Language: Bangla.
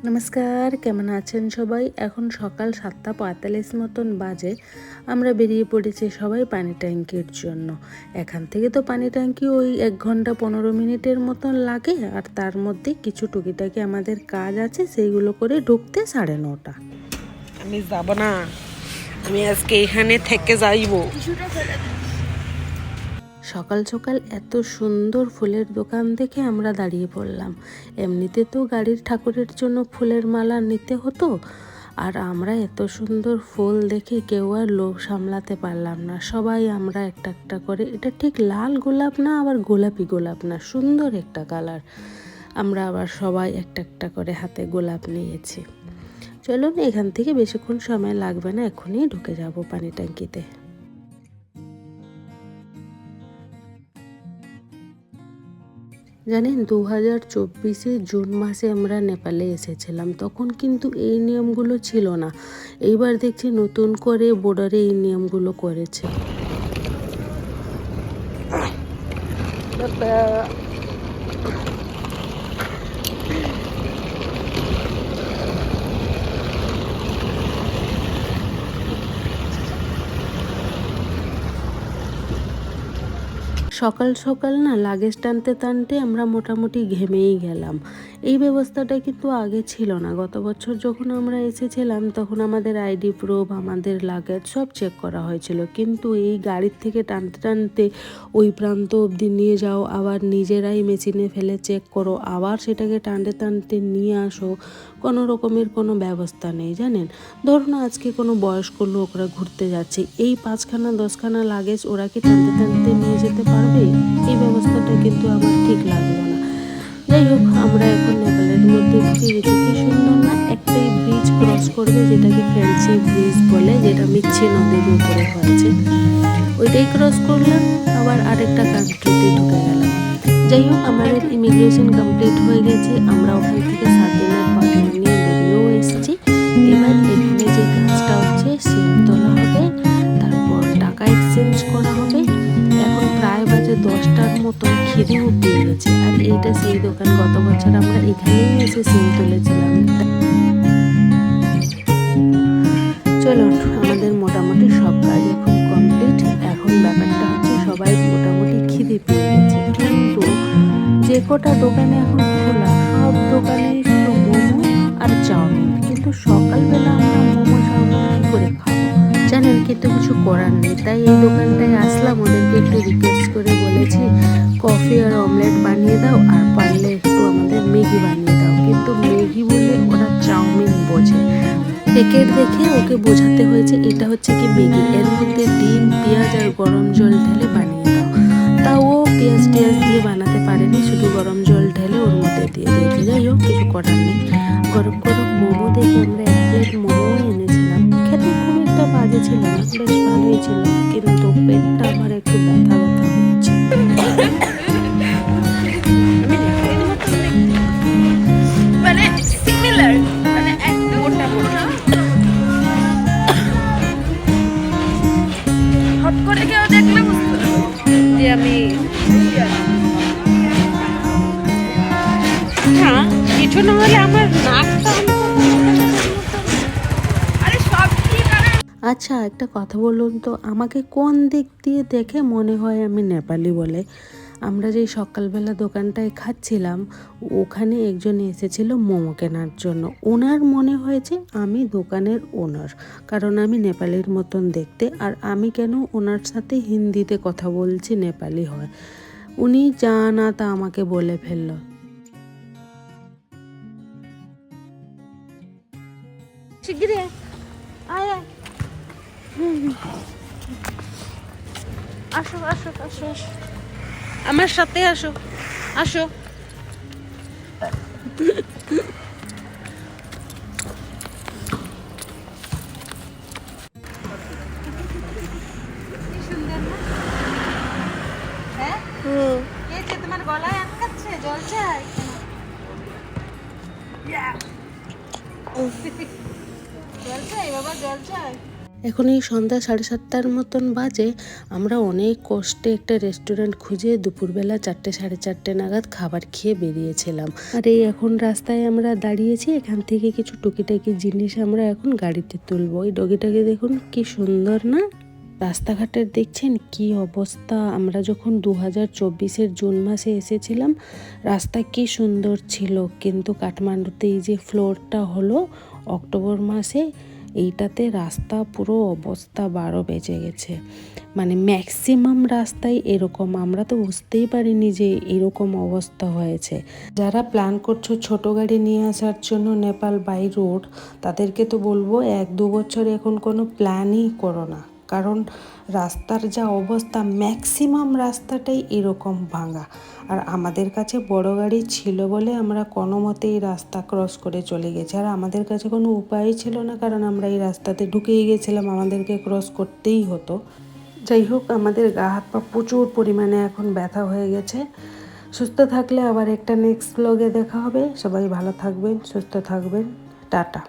নমস্কার, কেমন আছেন সবাই? এখন সকাল 7:45 মতন বাজে। আমরা বেরিয়ে পড়েছি সবাই পানি ট্যাঙ্কির জন্য। এখান থেকে তো পানি ট্যাঙ্কি ওই 1 ঘন্টা 15 মিনিটের মতন লাগে, আর তার মধ্যে কিছু টুকিটাকি আমাদের কাজ আছে, সেইগুলো করে ঢুকতে 9:30। আমি যাব না, আমি আজকে এখানে থেকে যাইব। সকাল সকাল এত সুন্দর ফুলের দোকান দেখে আমরা দাঁড়িয়ে পড়লাম। এমনিতে তো গাড়ির ঠাকুরের জন্য ফুলের মালা নিতে হতো, আর আমরা এত সুন্দর ফুল দেখে কেউ আর লোভ সামলাতে পারলাম না। সবাই আমরা একটা একটা করে, এটা ঠিক লাল গোলাপ না, আবার গোলাপি গোলাপ না, সুন্দর একটা কালার। আমরা আবার সবাই একটা একটা করে হাতে গোলাপ নিয়েছি। চলুন, এখান থেকে বেশিক্ষণ সময় লাগবে না, এখনই ঢুকে যাব পানি ট্যাঙ্কিতে। জানেন, 2024 জুন মাসে আমরা নেপালে এসেছিলাম, তখন কিন্তু এই নিয়মগুলো ছিল না। এইবার দেখছি নতুন করে বর্ডারে এই নিয়মগুলো করেছে। সকাল সকাল না লাগেজ টানতে টানতে আমরা মোটামুটি ঘেমেই গেলাম। এই ব্যবস্থাটা কিন্তু আগে ছিল না। গত বছর যখন আমরা এসেছিলাম তখন আমাদের আইডি প্রুফ, আমাদের লাগেজ সব চেক করা হয়েছিল, কিন্তু এই গাড়ির থেকে টানতে টানতে ওই প্রান্ত অবধি নিয়ে যাও, আবার নিজেরাই মেশিনে ফেলে চেক করো, আবার সেটাকে টানতে টানতে নিয়ে আসো, কোনো রকমের কোনো ব্যবস্থা নেই। জানেন, ধরুন আজকে কোনো বয়স্ক লোকরা ঘুরতে যাচ্ছে, এই 5খানা 10খানা লাগেজ ওরা কি টানতে টানতে নিয়ে যেতে পারবে? এই ব্যবস্থাটা কিন্তু আমার ঠিক লাগলো না। যাই হোক, আমরা এখন নেপালের মধ্যে ঢুকে গেছি। কি সুন্দর না, একটাই ব্রিজ ক্রস করবে, যেটাকে ফ্যান্সি ব্রিজ বলে, যেটা মিচ্ছি নদীর উপরে হয়েছে। ওইটাই ক্রস করলাম, আবার আরেকটা কান্ট্রিতে ঢুকে গেলাম। যাই হোক, আমাদের ইমিগ্রেশন কমপ্লিট হয়ে গেছে। আমরা ওখান থেকে 7 দিনের পাসপোর্ট নিয়ে বেরিয়েও এসেছি। এবার এখানে যে কাজটা হচ্ছে, সিম তোলা হবে, তারপর টাকা এক্সচেঞ্জ করা হবে। এখন প্রায় বাজে 10টার মতো, খিদেও পেয়ে গেছে। আর এইটা সেই দোকান, গত বছর আমরা এখানেই এসে সিম তুলেছিলাম। চলো, আমাদের মোটামুটি সব কাজ এখন কমপ্লিট। এখন ব্যাপারটা হচ্ছে, সবাই মোটামুটি খিদে পেয়ে গেছে, কিন্তু যে কটা দোকানে এখন খোলা, সব দোকানেই শুধু মোমো আর চাউমিন। কিন্তু সকালবেলা আমরা মোমো চাউমিন কী করে খাবো? জানেন, কিন্তু কিছু করার নেই। তাই এই দোকানটায় আসলাম, ওদেরকে একটু রিকোয়েস্ট করে বলেছি কফি আর অমলেট বানিয়ে দাও, আর পারলে একটু আমাদের ম্যাগি বানিয়ে দাও। কিন্তু ম্যাগি বলে ওরা চাউমিন বোঝে। প্যাকেট দেখে ওকে বোঝাতে হয়েছে এটা হচ্ছে কি ম্যাগি, এর মধ্যে ডিম, পেঁয়াজ আর গরম জল ঢেলে বানিয়ে দাও। তাও ও পেঁয়াজ টিয়াজ দিয়ে বানাতে পারেনি, শুধু গরম জল ঢেলে ওর মধ্যে দিয়ে দিয়েছে। যাই হোক, কিছু করার নেই। গরম গরম মোমো দেখে আমরা 1 প্লেট মোমো এনেছিলাম। খেতে খুব একটা বাজে ছিল না, বেশ ভালোই ছিল, কিন্তু পেটটা আমার একটু ব্যথা ব্যথা হচ্ছে। মানে সিমিলার, মানে একদম ওটা না। হট করে কেউ দেখলে বুঝতে পারবে যে আমি না, কিছু না হলে আমার নাকটা আরে সব ঠিক আছে। আচ্ছা, একটা কথা বলুন তো, আমাকে কোন দিক দিয়ে দেখে মনে হয় আমি নেপালি বলে? আমরা যেই সকালবেলা দোকানটায় খাচ্ছিলাম, ওখানে একজন এসেছিল মোমো কেনার জন্য। ওনার মনে হয়েছে আমি দোকানের ওনার, কারণ আমি নেপালির মতন দেখতে। আর আমি কেন ওনার সাথে হিন্দিতে কথা বলছি, নেপালি হয়। উনি যা না তা আমাকে বলে ফেললো। শিগগিরই আয়, আয় আয়। আসো আসো আসো আসো, আমার সাথে আসো, আসো। কি সুন্দর না? হ্যাঁ, কে যে তোমার গলায় আটকাচ্ছে? জল চাই? জল চাই বাবা, জল চাই? এখন এই সন্ধ্যা 7:30 মতন বাজে। আমরা অনেক কষ্টে একটা রেস্টুরেন্ট খুঁজে দুপুরবেলা 4টে 4:30 নাগাদ খাবার খেয়ে বেরিয়েছিলাম। আর এই এখন রাস্তায় আমরা দাঁড়িয়েছি, এখান থেকে কিছু টুকিটাকি জিনিস আমরা এখন গাড়িতে তুলবো। এই ডগিটাকে দেখুন কি সুন্দর না? রাস্তাঘাটের দেখছেন কি অবস্থা। আমরা যখন 2024-এর জুন মাসে এসেছিলাম রাস্তা কি সুন্দর ছিল, কিন্তু কাঠমান্ডুতে এই যে ফ্লোরটা হলো অক্টোবর মাসে, এইটাতে রাস্তা পুরো অবস্থা 12 বেজে গেছে। মানে ম্যাক্সিমাম রাস্তায় এরকম, আমরা তো বুঝতেই পারিনি যে এরকম অবস্থা হয়েছে। যারা প্ল্যান করছো ছোট গাড়ি নিয়ে আসার জন্য নেপাল বাই রোড, তাদেরকে তো বলবো 1-2 বছর এখন কোনো প্ল্যানই করো না, কারণ রাস্তার যা অবস্থা ম্যাক্সিমাম রাস্তাটাই এরকম ভাঙা। আর আমাদের কাছে বড় গাড়ি ছিল বলে আমরা কোনো মতেই রাস্তা ক্রস করে চলে গেছি, আর আমাদের কাছে কোনো উপায়ই ছিল না, কারণ আমরা এই রাস্তাতে ঢুকেই গেছিলাম, আমাদেরকে ক্রস করতেই হতো। যাই হোক, আমাদের গা হাত পা প্রচুর পরিমাণে এখন ব্যথা হয়ে গেছে। সুস্থ থাকলে আবার একটা নেক্সট ব্লগে দেখা হবে। সবাই ভালো থাকবেন, সুস্থ থাকবেন, টাটা।